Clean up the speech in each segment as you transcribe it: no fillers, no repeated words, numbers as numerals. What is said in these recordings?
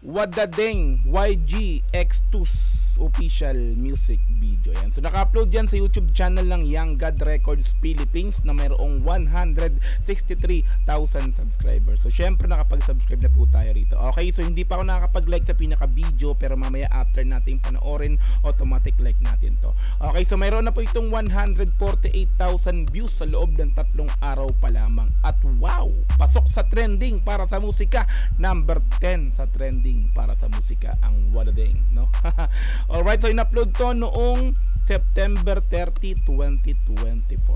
Wadadeng YG X2's official music video. Yan. So naka-upload yan sa YouTube channel ng Young God Records Philippines na mayroong 163,000 subscribers. So syempre nakapag-subscribe na po tayo rito. Okay, so hindi pa ako nakakapag-like sa pinaka-video, pero mamaya after nating panoorin, automatic like natin to. Okay, so mayroon na po itong 148,000 views sa loob ng 3 araw pa lamang. At wow, pasok sa trending para sa musika. Number 10 sa trending para sa musika ang Wadadeng, no? Alright, so in-upload to noong September 30, 2024.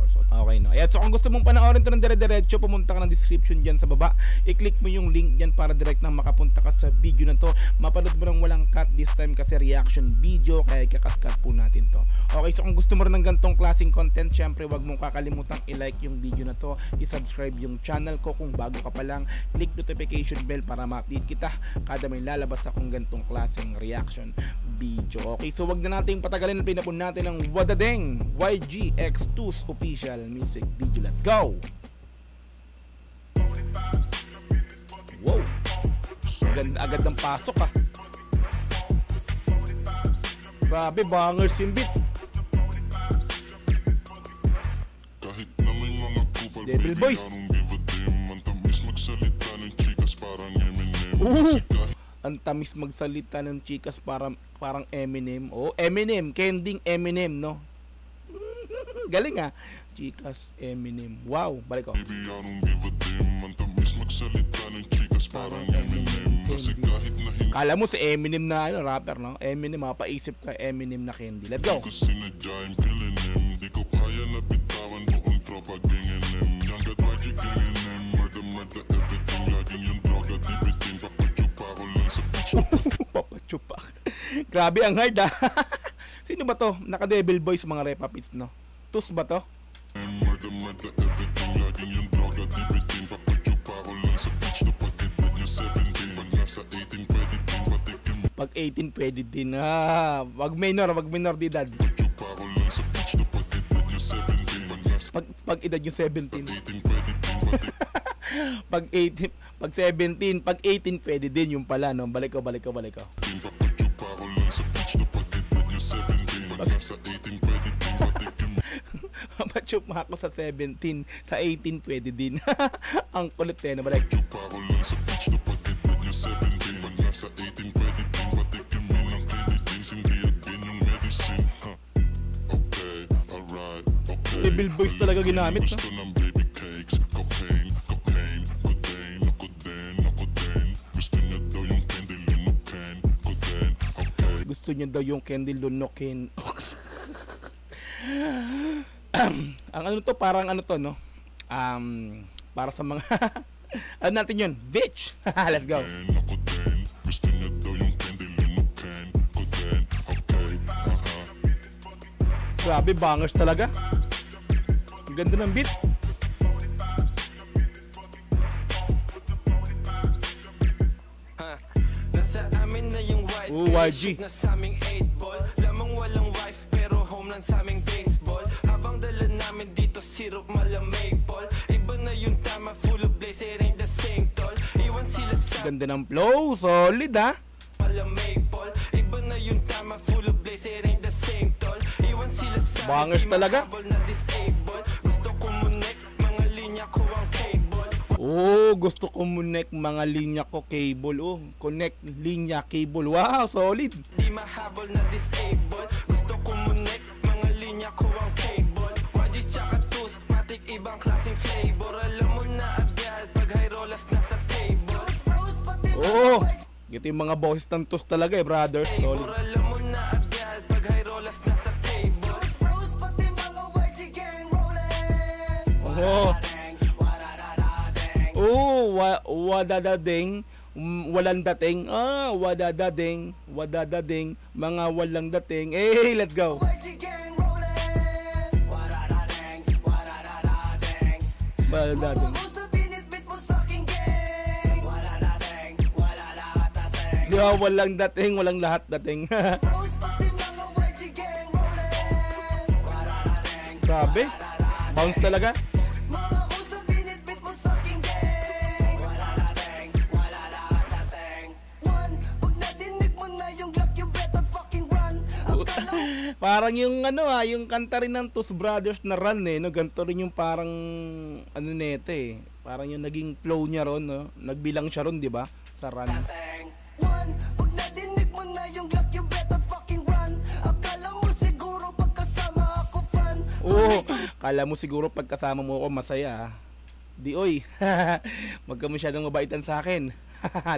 So okay, no? Ayan, so kung gusto mong panoorin to ng dire-diretso, pumunta ka ng description dyan sa baba. I-click mo yung link dyan para direct na makapunta ka sa video na to. Mapanood mo ng walang cut this time kasi reaction video, kaya kakat-cut po natin to. Okay, so kung gusto mo rin ng gantong klaseng content, syempre wag mong kakalimutang i-like yung video na to, i-subscribe yung channel ko kung bago ka pa lang, click notification bell para ma-update kita kada may lalabas akong gantong klaseng reaction video. Okay, so wag na nating patagalin, pinapun natin ang Wadadeng YG X2's official music video. Let's go! Wow! Ganda agad ng pasok ah. Grabe, bangers yung beat. Kahit na may mga kupal, Devil Boys. Ang tamis magsalita ng chikas parang Eminem. Oh, Eminem, kending Eminem, no? Galing ah. Chikas Eminem. Wow, balik ko. Kala mo si Eminem na ano, rapper, no? Eminem, mapaisip ka Eminem na candy. Let's go. Di ko kaya na bitawan buong tropa ganyanem. Young God YG ganyanem. Murder everything. Laging yung droga di bitin. Papachupa ko lang sa bitch. Papachupa. Grabe ang hard ah. Sino ba to? Naka-Devil Boys mga repapits, no? Tus ba to? Murder everything. Laging yung droga di bitin. Papachupa ko lang sa bitch. Pag edad niya 17. Pag nasa 18 pwede din patikin. Pag 18 pwede din. Ah, wag minor di dad. Papachupa ko lang sa bitch. Pag edad niya 17. Pag nasa Pag edad yung 17. 18 pwede din patikin. Pag 18, pag 17, pag 18 pwede din yung pala, no? Balik ko. Papachupa ko lang sa bitch. Pag edad niya 17. Pag nasa 18 pwede din patikin. Papachupa ako sa 17, sa 18 pwede din. Ang kulit eh, no? Balik. Papachupa ko lang sa bitch. Pag edad niya 17. Pag nasa 18 pwede din patikin. Minang Philippines, hindi agin yung medicine. Okay, alright, okay. Devil Boys talaga ginamit, no? Gusto ng baby cakes, cocaine, cocaine, cocaine, ako din. Gusto niya daw yung candy lunukin, ko din, okay. Gusto niya daw yung candy lunukin. Ang ano to, parang ano to, no? Para sa mga ano natin yun? Bitch! Let's go! Ako din, gusto niya daw yung candy lunukin, ko din, okay, Grabe, bangers talaga. Ang ganda ng beat. Nasa amin na yung white. YG. Na sa aming 8 ball. Lamang walang wife pero home lang sa aming baseball. Habang dala namin dito syrup malamig Paul. Iba na yung tama, full of blaze, it ain't the same tol. Iwan sila sa Ganda ng flow, solid ah. malamig Paul. Iba na yung tama, full of blaze, it ain't the same tol. Iwan sila sa Bangers talaga. na disable. Gusto ko munek, mga linya ko ang cable. Oh, gusto ko connect mga linya ko cable. Oh, connect linya cable. Wow, solid. Di mahabol na disable. Gusto ko munek, mga linya ko ang cable. YG tsaka tus, matik ibang klaseng flavor. Alam mo na agad pag high rollers nasa table. Oh, ito yung mga boses ng tus talaga eh, brothers. Solid. Alam mo na agad pag high rollers nasa table. Oh. Oh, wadadading, walang dating. Ah, wadadading, mga walang dating. Hey, let's go. Wadadading. Yo, walang dating, walang lahat dating. Grabe. Bounce talaga. Parang yung ano yung kanta rin ng Tus Brothers na Run no, ganito rin yung parang ano nito parang yung naging flow niya ron no, nagbilang siya ron, di ba? Sa Run. One, pag nadinig mo na yung Glock, you better fucking run. Akala mo siguro pagkasama ako fun. Kala mo siguro pagkasama mo ako masaya. Di oy. Wag ka masyadong mabaitan sa akin.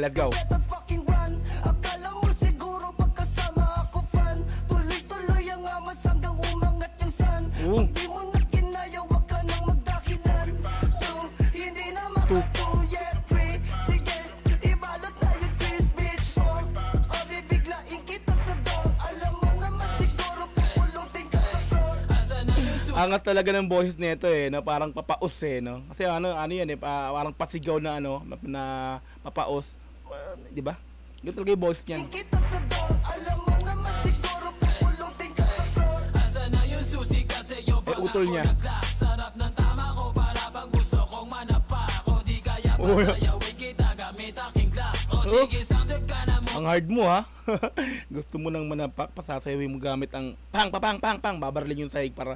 Let's go. Better fucking run. Akala mo siguro pagkasama ako fun. Tuloy-tuloy ang amas hanggang umangat yung sun. Pag di mo na kinaya, wag ka nang magdakilan. Two, hindi na makatuyet. Three, sige, ibalot na yung twist, bitch. Four, bibiglain kita sa door. Alam mo naman siguro pupulutin ka sa floor. Angas talaga ng boses nito na parang papaos no. Kasi ano yan parang pasigaw na ano na papaos. Di ba? Yun talaga yung boses niyan. Kita sa door. Alam mo naman siguro pupulutin ka sa floor. Asa na yung susi kasi yung Utol niya. sarap ng tama ko para bang gusto kong manapa. O di kaya pasayawin kita gamit aking Glock. O sige, sound trip ka na mo. Ang hard mo ha. Gusto mo nang manapak, pasasayawin mo gamit ang pang babarlin yung sahig para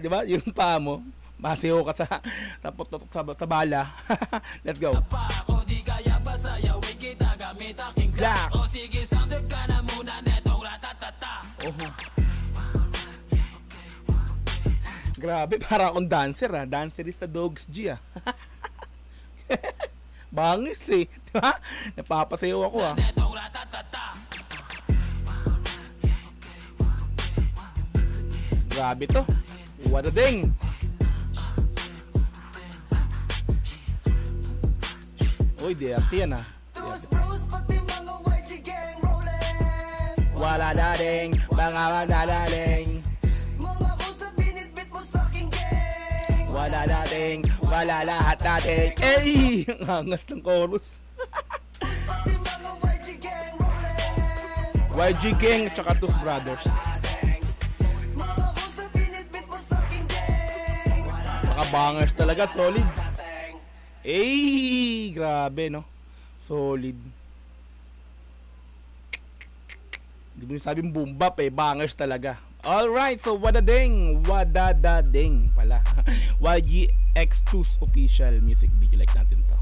di ba? Yung paa mo masiho ka sa bala. Let's go. O di kaya pasayawin kita gamit aking Glock. O sige, sound trip ka na muna netong ratatata. Grabe, para akong dancer Dancerista Dogs G Bangis di ba? Napapasayaw ako Netong ratatata. Grabe to. What a ding. Uy, di arte yan Those bros, pati mga YG gang rollin'. Wala dating, mga madadaling. Mga usap binitbit mo sa'king gang. Wala dating, wala lahat dating. Ey! Ang angas ng chorus. Pati mga YG gang rollin'. YG Gang tsaka Tus Brothers. Mga usap binitbit mo sa'king gang. Mga bangers talaga, solid. Ey! Grabe no. Solid. Hindi mo yung sabing boom bap bangers talaga. Alright, so wadading pala. YGX2's official music video like natin to.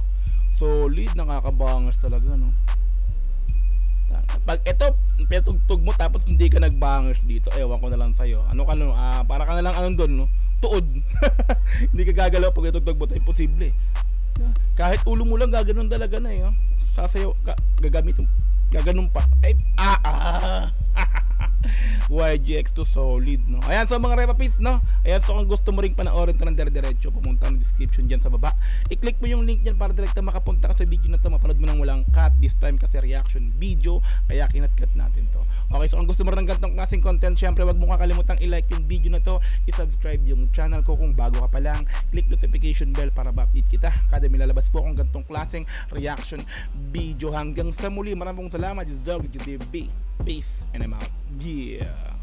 Solid, nakakabangers talaga no. Pag ito, pinatugtog mo tapos hindi ka nagbangers dito, ewan ko na lang sa'yo. Ano ka no, para ka na lang anong doon no? Tuod. Hindi ka gagalaw pag pinatugtog mo, ito imposible. Kahit ulo mo lang gaganon talaga na sasayaw ka, gaganon pa. YGX2 solid no. Ayan, so mga repapis no. Ayan, so kung gusto mo ring panoorin ito ng dire-diretso, pumunta ng description dyan sa baba. I-click mo yung link dyan para direkta makapunta ka sa video na to. Mapanood mo nang walang cut, this time kasi reaction video, kaya kinat-cut natin to. Okay, so kung gusto mo rin ng gantong klaseng content, syempre wag mo kakalimutan i-like yung video na to, i-subscribe yung channel ko kung bago ka pa lang, click notification bell para ma-update kita kada may lalabas po kung gantong klaseng reaction video. Hanggang sa muli, maraming salamat. This is WGTV. Peace and I'm out. Yeah.